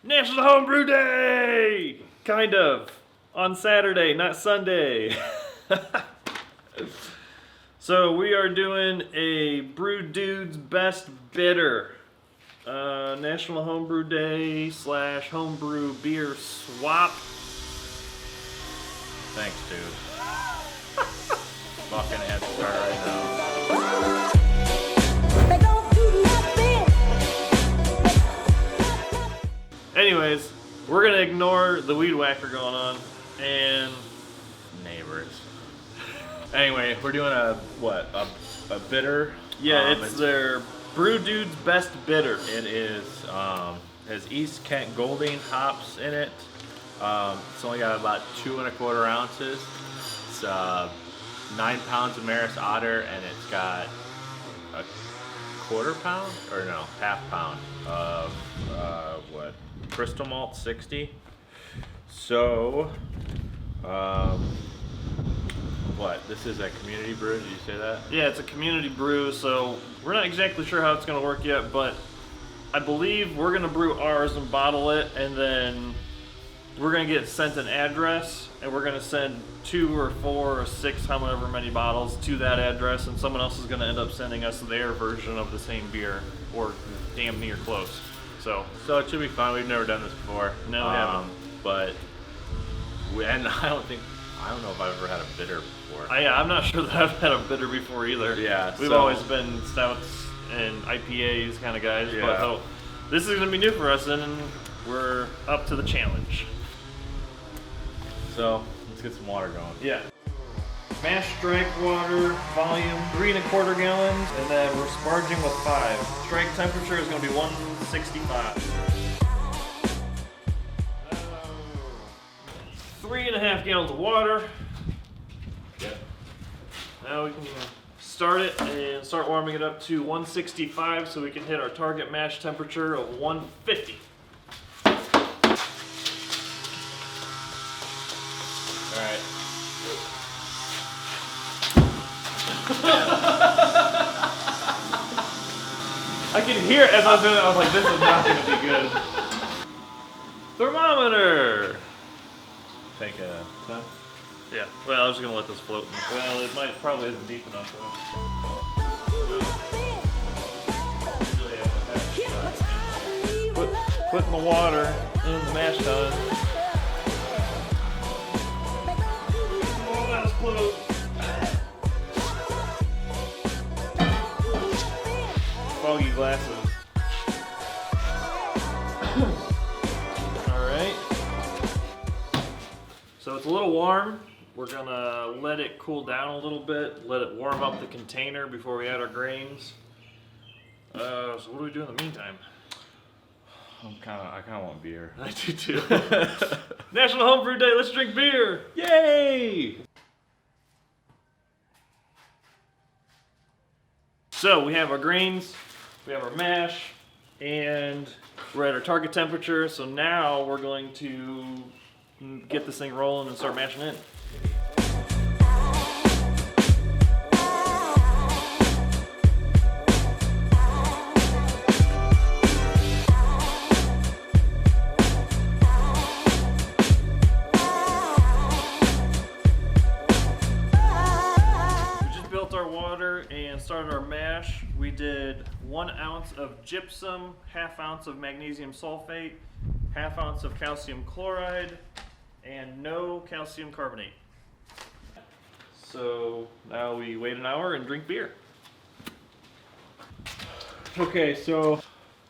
National Homebrew Day! Kind of. On Saturday, not Sunday. So we are doing a Brew Dude's Best Bitter. National Homebrew Day / Homebrew Beer Swap. Thanks, dude. Fucking head start right now. Anyways, we're gonna ignore the weed whacker going on and Neighbors. Anyway, we're doing a bitter. yeah, it's their Brew Dude's Best Bitter. It is has East Kent Golding hops in it. It's only got about 2 1/4 ounces. It's 9 pounds of Maris Otter, and it's got a half pound of Crystal Malt 60. So, this is a community brew, did you say that? Yeah, it's a community brew, so we're not exactly sure how it's gonna work yet, but I believe we're gonna brew ours and bottle it, and then we're gonna get sent an address, and we're gonna send 2 or 4 or 6, however many bottles, to that address, and someone else is gonna end up sending us their version of the same beer, or damn near close. So it should be fun. We've never done this before. No, we haven't. But I don't know if I've ever had a bitter before. I'm not sure that I've had a bitter before either. Yeah, we've always been stouts and IPAs kind of guys, Yeah. but so this is gonna be new for us, and we're up to the challenge. So let's get some water going. Yeah. Mash strike water, volume 3 1/4 gallons, and then we're sparging with 5. Strike temperature is going to be 165. 3 1/2 gallons of water. Yep. Now we can start it and start warming it up to 165 so we can hit our target mash temperature of 150. All right. I could hear it as I was doing it. I was like, this is not going to be good. Thermometer. Take a puff. Yeah. Well, I was just going to let this float. Well, it probably isn't deep enough though. Putting the water in the mash tun. Oh, that's close. Foggy glasses. Alright. So it's a little warm. We're gonna let it cool down a little bit, let it warm up the container before we add our grains. So what do we do in the meantime? I kind of want beer. I do too. National Homebrew Day, let's drink beer! Yay! So we have our grains, we have our mash, and we're at our target temperature. So now we're going to get this thing rolling and start mashing in. Our water and started our mash. We did 1 ounce of gypsum, 1/2 ounce of magnesium sulfate, 1/2 ounce of calcium chloride, and no calcium carbonate. So now we wait an hour and drink beer. Okay, so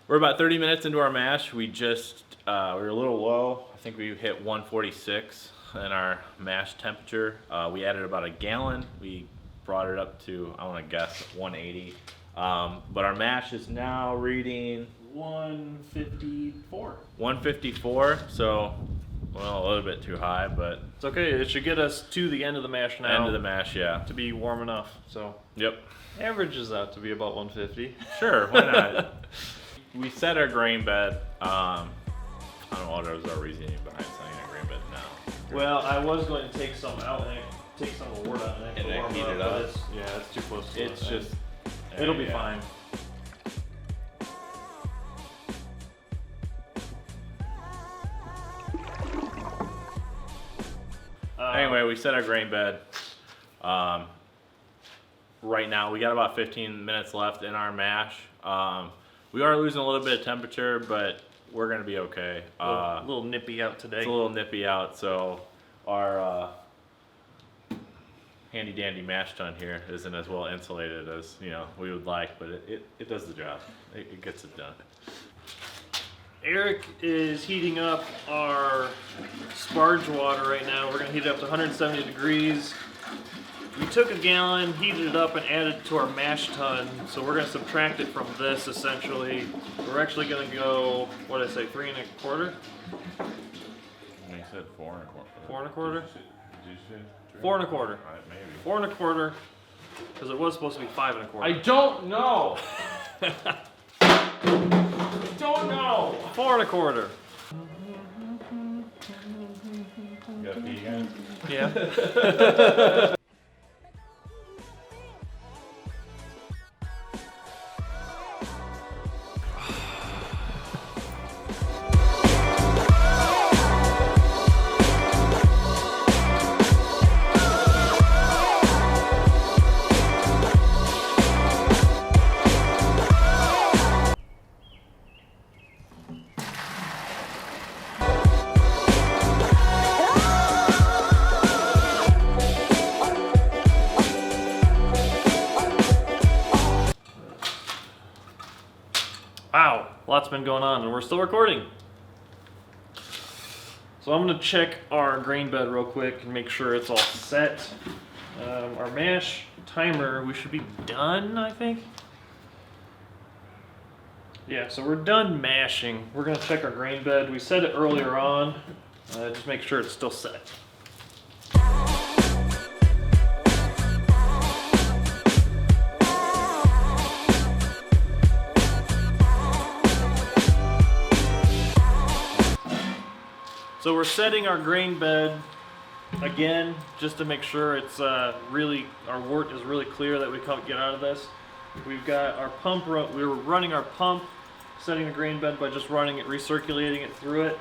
we're about 30 minutes into our mash. We just we were a little low. I think we hit 146 in our mash temperature. We added about a gallon. We brought it up to, I want to guess, 180. But our mash is now reading 154. 154. So, well, a little bit too high, but It's okay. It should get us to the end of the mash now. end of the mash, yeah. To be warm enough. So Yep. averages out to be about 150. Sure, why not? We set our grain bed. I don't know what was our reasoning behind setting our grain bed now. Well, I was going to take some out and take some of the wort out and And then warm heat it but up. it's too close to It's the thing. just It'll be yeah. fine. Anyway, we set our grain bed. Right now, we got about 15 minutes left in our mash. We are losing a little bit of temperature, but we're gonna be okay. A little nippy out today. It's a little nippy out, so our handy dandy mash tun here isn't as well insulated as we would like, but it does the job. It gets it done. Eric is heating up our sparge water right now. We're gonna heat it up to 170 degrees. We took a gallon, heated it up, and added it to our mash tun. So we're gonna subtract it from this essentially. We're actually gonna go, what did I say, 3 1/4? You said 4 1/4. 4 1/4? Did you say 3? 4 1/4. Maybe. 4 1/4, because it was supposed to be 5 1/4. I don't know. Don't know. 4 1/4. You gotta pee again? Yeah. Wow, lots been going on, and we're still recording. So I'm gonna check our grain bed real quick and make sure it's all set. Our mash timer, we should be done, I think. Yeah, so we're done mashing. We're gonna check our grain bed. We set it earlier on. Just make sure it's still set. So we're setting our grain bed again, just to make sure it's really, our wort is really clear that we can't get out of this. We've got our pump, we were running our pump, setting the grain bed by just running it, recirculating it through it.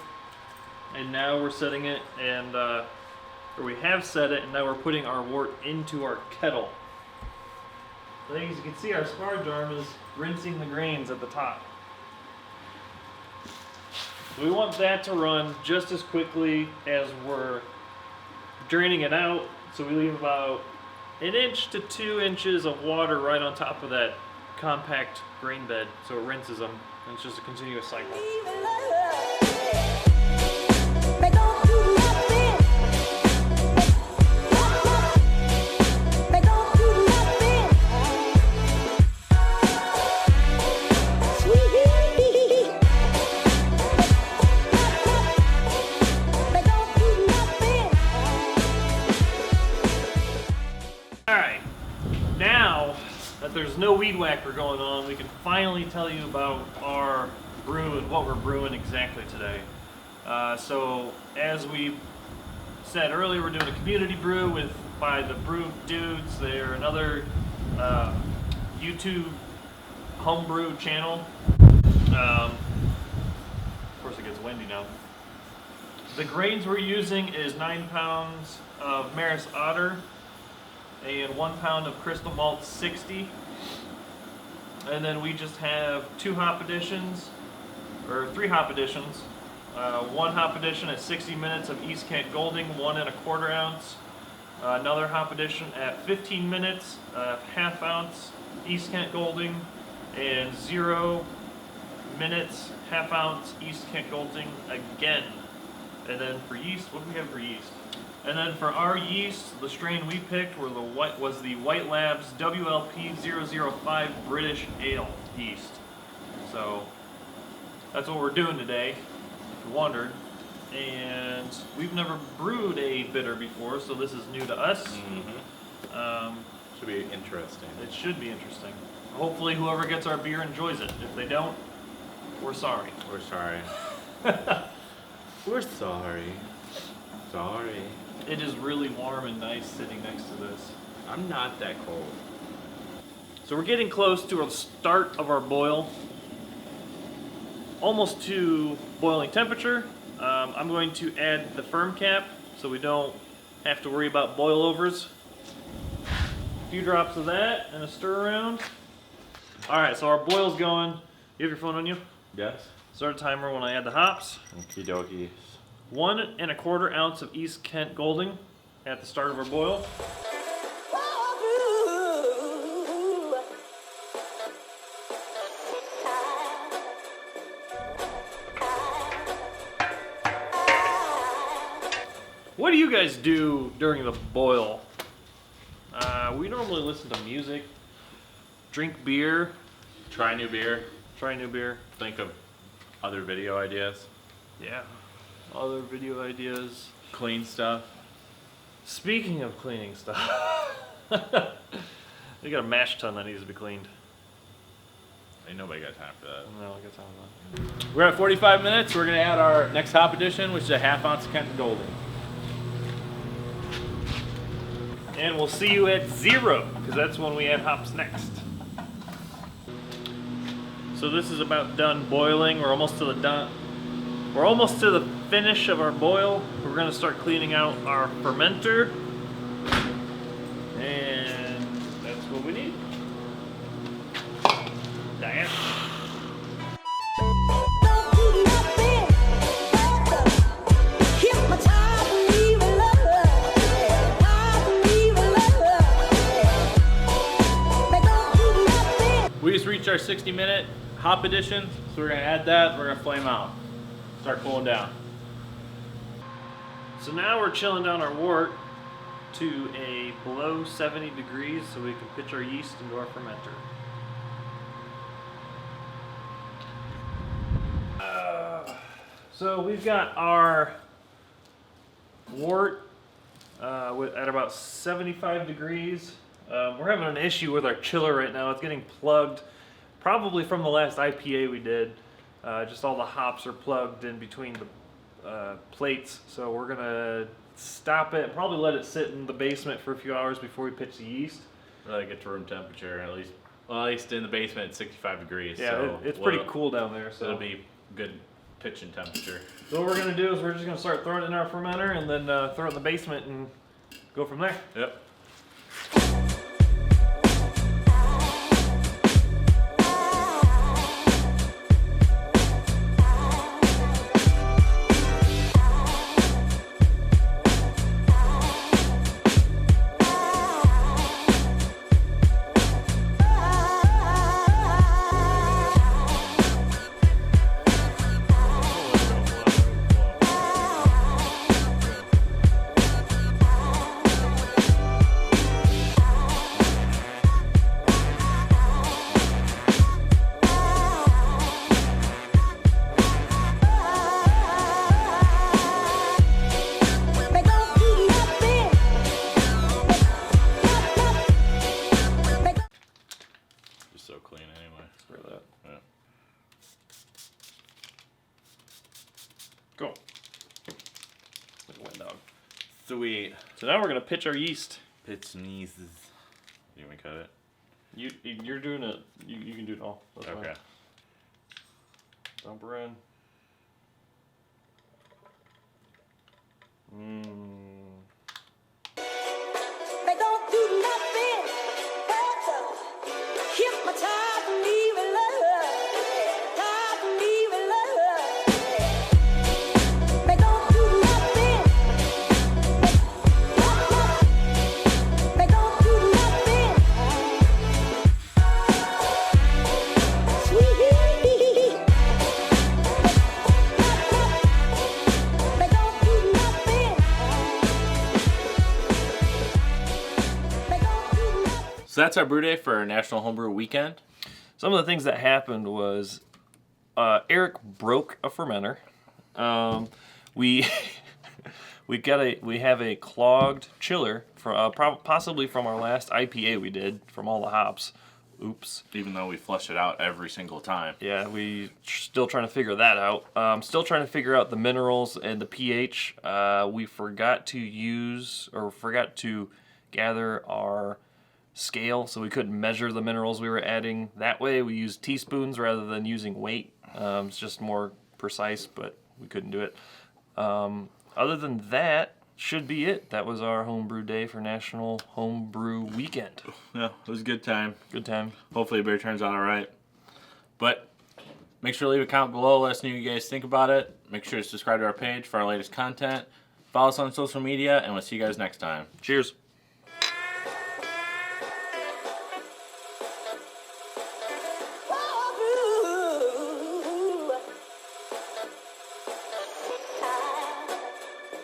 And now we're setting it, and or we have set it, and now we're putting our wort into our kettle. I think as you can see, our sparge arm is rinsing the grains at the top. We want that to run just as quickly as we're draining it out, so we leave about 1 inch to 2 inches of water right on top of that compact grain bed, so it rinses them, and it's just a continuous cycle. There's no weed whacker going on, we can finally tell you about our brew and what we're brewing exactly today. So as we said earlier, we're doing a community brew by the Brew dudes. They're another YouTube homebrew channel. Of course it gets windy now. The grains we're using is 9 pounds of Maris Otter and 1 pound of Crystal Malt 60. And then we just have 2 hop additions, or 3 hop additions. 1 hop addition at 60 minutes of East Kent Golding, 1 1/4 ounce. Another hop addition at 15 minutes, 1/2 ounce East Kent Golding, and 0 minutes, 1/2 ounce East Kent Golding again. And then for yeast, what do we have for yeast? And then for our yeast, the strain we picked was the White Labs WLP 005 British Ale yeast. So that's what we're doing today, if you wondered. And we've never brewed a bitter before, so this is new to us. Mm-hmm. Should be interesting. It should be interesting. Hopefully whoever gets our beer enjoys it. If they don't, we're sorry. We're sorry. We're sorry. Sorry. It is really warm and nice sitting next to this. I'm not that cold. So we're getting close to the start of our boil. Almost to boiling temperature. I'm going to add the firm cap so we don't have to worry about boilovers. A few drops of that and a stir around. Alright, so our boil's going. You have your phone on you? Yes. Start a timer when I add the hops. Okie dokie. 1 1/4 ounce of East Kent Golding at the start of our boil. What do you guys do during the boil? We normally listen to music, drink beer, Try new beer. try new beer. Think of other video ideas. Yeah. Other video ideas. Clean stuff. Speaking of cleaning stuff, we got a mash tun that needs to be cleaned. Ain't nobody got time for that. No, I got time for that. We're at 45 minutes. We're gonna add our next hop addition, which is a 1/2 ounce Kent Golding. And we'll see you at 0, because that's when we add hops next. So this is about done boiling. We're almost to the finish of our boil. We're gonna start cleaning out our fermenter. And that's what we need. Diane. We just reached our 60-minute hop addition, so we're gonna add that. We're gonna flame out. Start cooling down. So now we're chilling down our wort to a below 70 degrees so we can pitch our yeast into our fermenter. So we've got our wort at about 75 degrees. We're having an issue with our chiller right now. It's getting plugged, probably from the last IPA we did. Just all the hops are plugged in between the plates, so we're gonna stop it and probably let it sit in the basement for a few hours before we pitch the yeast. Really get to room temperature at least. Well, at least in the basement at 65 degrees. Yeah, so it's pretty cool down there. So it'll be good pitching temperature. So what we're gonna do is we're just gonna start throwing it in our fermenter and then throw it in the basement and go from there. Yep. So clean anyway. Spray that. Yeah. Go. Like a wet dog. Sweet. So now we're gonna pitch our yeast. Pitch sneezes. You want me to cut it? You're doing it. You can do it all. That's Okay. fine. Dump her in. They don't do nothing but hypnotize me with love, tie me with love. They don't do nothing. They don't do nothing. Sweet. They don't do nothing. They don't do nothing. So that's our brew day for our National Homebrew Weekend. Some of the things that happened was Eric broke a fermenter. We we have a clogged chiller from possibly from our last IPA we did from all the hops. Oops. Even though we flush it out every single time. Yeah, we still trying to figure that out. Still trying to figure out the minerals and the pH. We forgot to gather our scale, so we couldn't measure the minerals we were adding that way. We used teaspoons rather than using weight. It's just more precise, but we couldn't do it. Other than that, should be it. That was our homebrew day for National Homebrew Weekend. Yeah, it was a good time. Good time. Hopefully, beer turns out all right. But make sure to leave a comment below. Let us know what you guys think about it. Make sure to subscribe to our page for our latest content. Follow us on social media, and we'll see you guys next time. Cheers.